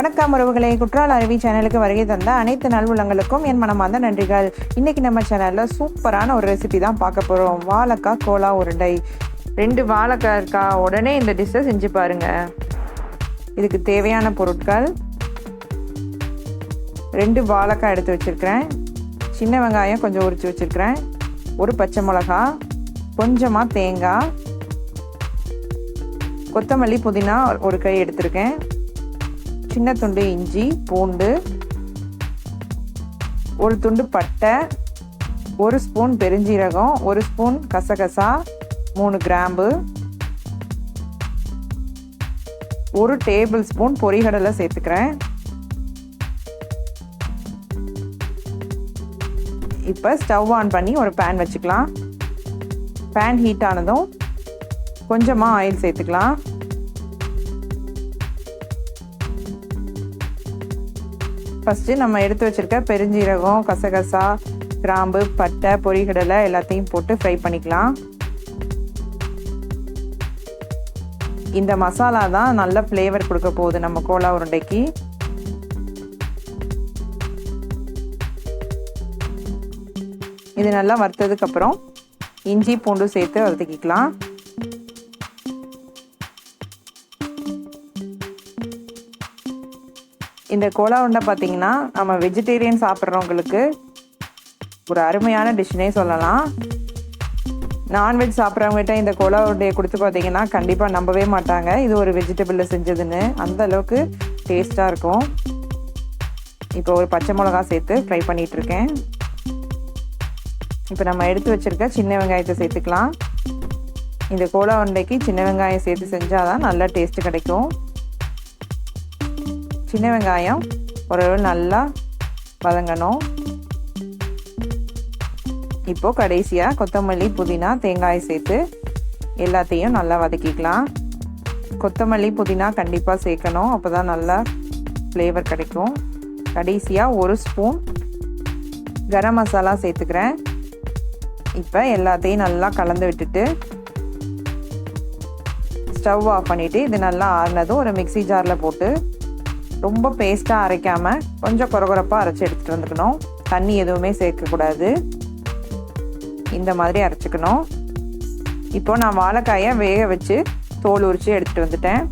வணக்கம் உறவுகளே, குற்றால அருவி சேனலுக்கு வருகை தந்த அனைத்து நல்வுள்ளங்களுக்கும் என் மனமார்ந்த நன்றிகள். இன்னைக்கு நம்ம சேனலில் சூப்பரான ஒரு ரெசிபி தான் பார்க்க போகிறோம். வாழைக்காய் கோலா உருண்டை. 2 வாழைக்காய் இருக்கா, உடனே இந்த டிஷ்ஷை செஞ்சு பாருங்க. இதுக்கு தேவையான பொருட்கள்: 2 வாழைக்காய் எடுத்து வச்சுருக்கிறேன், சின்ன வெங்காயம் கொஞ்சம் உரித்து வச்சுருக்கிறேன், ஒரு பச்சை மிளகா, கொஞ்சமாக தேங்காய், கொத்தமல்லி புதினா ஒரு கை எடுத்திருக்கேன், சின்ன துண்டு இஞ்சி பூண்டு, ஒரு துண்டு பட்டை, 1 ஸ்பூன் பெருஞ்சீரகம், 1 ஸ்பூன் கசகசா, 3 கிராம்பு, 1 டேபிள் ஸ்பூன் பொரிகடலை சேர்த்துக்கிறேன். இப்போ ஸ்டவ் ஆன் பண்ணி ஒரு பேன் வச்சுக்கலாம். பேன் ஹீட் ஆனதும் கொஞ்சமாக ஆயில் சேர்த்துக்கலாம். ஃபஸ்ட்டு நம்ம எடுத்து வச்சுருக்க பெருஞ்சீரகம், கசகசா, கிராம்பு, பட்டை, பொரிகடலை எல்லாத்தையும் போட்டு ஃப்ரை பண்ணிக்கலாம். இந்த மசாலா தான் நல்ல ஃப்ளேவர் கொடுக்க போகுது நம்ம கோலா உருண்டைக்கு. இது நல்லா வறுத்ததுக்கப்புறம் இஞ்சி பூண்டு சேர்த்து வதக்கிக்கலாம். இந்த கோலா உருண்டை பார்த்திங்கன்னா நம்ம வெஜிடேரியன் சாப்பிட்றவங்களுக்கு ஒரு அருமையான டிஷ்னே சொல்லலாம். நான்வெஜ் சாப்பிட்றவங்ககிட்ட இந்த கோலா உருண்டையை கொடுத்து பார்த்திங்கன்னா கண்டிப்பாக நம்பவே மாட்டாங்க இது ஒரு வெஜிடபிளில் செஞ்சதுன்னு. அந்த அளவுக்கு டேஸ்ட்டாக இருக்கும். இப்போ ஒரு பச்சை மிளகா சேர்த்து ஃப்ரை பண்ணிகிட்ருக்கேன். இப்போ நம்ம எடுத்து வச்சுருக்க சின்ன வெங்காயத்தை சேர்த்துக்கலாம். இந்த கோலா உருண்டைக்கு சின்ன வெங்காயம் சேர்த்து செஞ்சால் தான் நல்லா டேஸ்ட்டு கிடைக்கும். சின்ன வெங்காயம் ஓரளவு நல்லா வதங்கணும். இப்போது கடைசியாக கொத்தமல்லி புதினா தேங்காய் சேர்த்து எல்லாத்தையும் நல்லா வதக்கிக்கலாம். கொத்தமல்லி புதினா கண்டிப்பாக சேர்க்கணும், அப்போ தான் நல்லா ஃப்ளேவர் கிடைக்கும். கடைசியாக 1 ஸ்பூன் கரம் மசாலா சேர்த்துக்கிறேன். இப்போ எல்லாத்தையும் நல்லா கலந்து விட்டுட்டு ஸ்டவ் ஆஃப் பண்ணிவிட்டு இது நல்லா ஆறுனதும் ஒரு மிக்ஸி ஜாரில் போட்டு ரொம்ப பேஸ்ட்டாக அரைக்காமல் கொஞ்சம் கொரகொரப்பாக அரைச்சி எடுத்துகிட்டு வந்துக்கணும். தண்ணி எதுவுமே சேர்க்கக்கூடாது. இந்த மாதிரி அரைச்சிக்கணும். இப்போது நான் வாழைக்காயை வேக வச்சு தோல் உரித்து எடுத்துகிட்டு வந்துட்டேன்.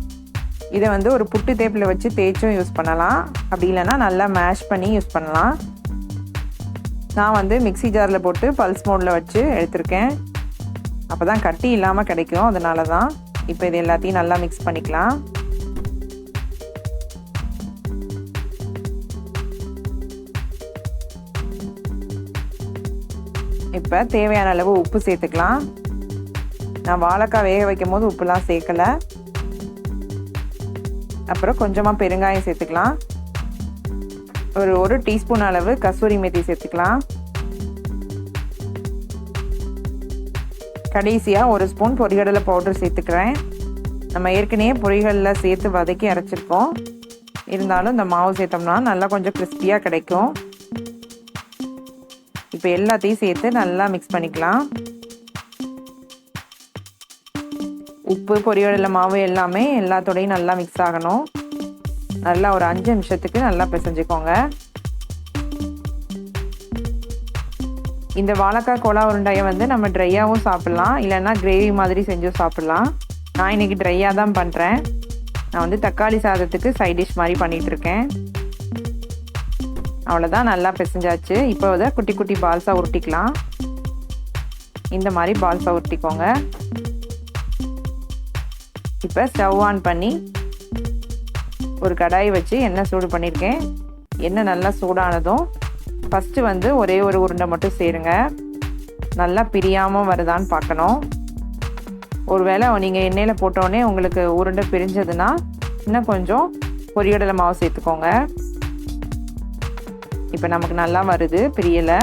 இதை ஒரு புட்டு தேப்பில் வச்சு தேய்ச்சும் யூஸ் பண்ணலாம், அப்படி இல்லைன்னா நல்லா மேஷ் பண்ணி யூஸ் பண்ணலாம். நான் மிக்ஸி ஜாரில் போட்டு பல்ஸ் மோடில் வச்சு எடுத்திருக்கேன். அப்போ தான் கட்டி இல்லாமல் கிடைக்கும், அதனால தான். இப்போ இது எல்லாத்தையும் நல்லா மிக்ஸ் பண்ணிக்கலாம். இப்போ தேவையான அளவு உப்பு சேர்த்துக்கலாம். நான் வாழைக்காய் வேக வைக்கும் போது உப்புலாம் சேர்க்கலை. அப்புறம் கொஞ்சமாக பெருங்காயம் சேர்த்துக்கலாம். ஒரு டீஸ்பூன் அளவு கசூரி மேத்தி சேர்த்துக்கலாம். கடைசியாக 1 ஸ்பூன் பொரிகடலை பவுடர் சேர்த்துக்கிறேன். நம்ம ஏற்கனவே பொரிகடலை சேர்த்து வதக்கி அரைச்சிருக்கோம். இருந்தாலும் இந்த மாவு சேர்த்தோம்னா நல்லா கொஞ்சம் கிறிஸ்பியாக கிடைக்கும். இப்போ எல்லாத்தையும் சேர்த்து நல்லா மிக்ஸ் பண்ணிக்கலாம். உப்பு, பொரிகடலை மாவு எல்லாமே எல்லாத்தோடையும் நல்லா மிக்ஸ் ஆகணும். நல்லா ஒரு 5 நிமிஷத்துக்கு நல்லா பிசைஞ்சுக்கோங்க. இந்த வாழைக்காய் கோலா உருண்டையை நம்ம ட்ரையாகவும் சாப்பிட்லாம், இல்லைன்னா கிரேவி மாதிரி செஞ்சும் சாப்பிட்லாம். நான் இன்றைக்கி ட்ரையாக தான் பண்ணுறேன். நான் தக்காளி சாதத்துக்கு சைட் டிஷ் மாதிரி பண்ணிகிட்ருக்கேன். அவ்வளோதான், நல்லா பிசைஞ்சாச்சு. இப்போ அதை குட்டி குட்டி பால்ஸாக உருட்டிக்கலாம். இந்த மாதிரி பால்ஸாக உருட்டிக்கோங்க. இப்போ ஸ்டவ் ஆன் பண்ணி ஒரு கடாய் வச்சு எண்ணெய் சூடு பண்ணியிருக்கேன். எண்ணெய் நல்லா சூடானதும் ஃபஸ்ட்டு ஒரே ஒரு உருண்டை மட்டும் சேருங்க. நல்லா பிரியாமல் வருதான்னு பார்க்கணும். ஒருவேளை நீங்கள் எண்ணெயில் போட்டோடனே உங்களுக்கு உருண்டை பிரிஞ்சதுன்னா இன்னும் கொஞ்சம் பொரிகடலை மாவு சேர்த்துக்கோங்க. இப்போ நமக்கு நல்லா வருது, பிரியலை.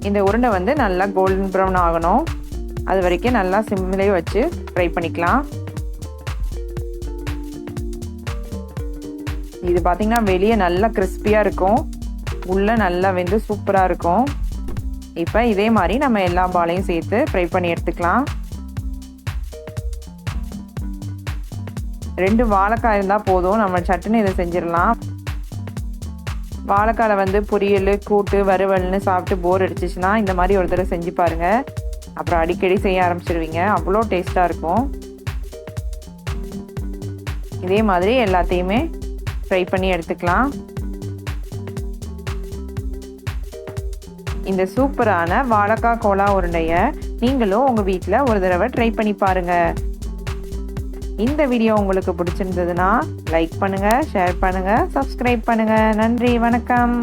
இந்த உருண்டை நல்லா கோல்டன் ப்ரௌன் ஆகணும். அது வரைக்கும் நல்லா சிம்மிலே வச்சு ஃப்ரை பண்ணிக்கலாம். இது பார்த்திங்கன்னா வெளியே நல்லா கிறிஸ்பியாக இருக்கும், உள்ளே நல்லா வெந்து சூப்பராக இருக்கும். இப்போ இதே மாதிரி நம்ம எல்லா பாலையும் சேர்த்து ஃப்ரை பண்ணி எடுத்துக்கலாம். 2 வாழைக்காய் இருந்தால் போதும், நம்ம சட்டுன்னு இதை செஞ்சிடலாம். வாழைக்காயில் வந்து பொரியல், கூட்டு, வறுவல்னு சாப்பிட்டு போர் அடிச்சிச்சுன்னா இந்த மாதிரி ஒரு தடவை செஞ்சு பாருங்கள். அப்புறம் அடிக்கடி செய்ய ஆரம்பிச்சிருவீங்க. அவ்வளோ டேஸ்ட்டாக இருக்கும். இதே மாதிரி எல்லாத்தையுமே ஃப்ரை பண்ணி எடுத்துக்கலாம். இந்த சூப்பரான வாழைக்காய் கோலா உருண்டையை நீங்களும் உங்கள் வீட்டில் ஒரு தடவை ட்ரை பண்ணி பாருங்கள். இந்த வீடியோ உங்களுக்கு பிடிச்சிருந்ததுன்னா லைக் பண்ணுங்கள், ஷேர் பண்ணுங்கள், சப்ஸ்கிரைப் பண்ணுங்கள். நன்றி, வணக்கம்.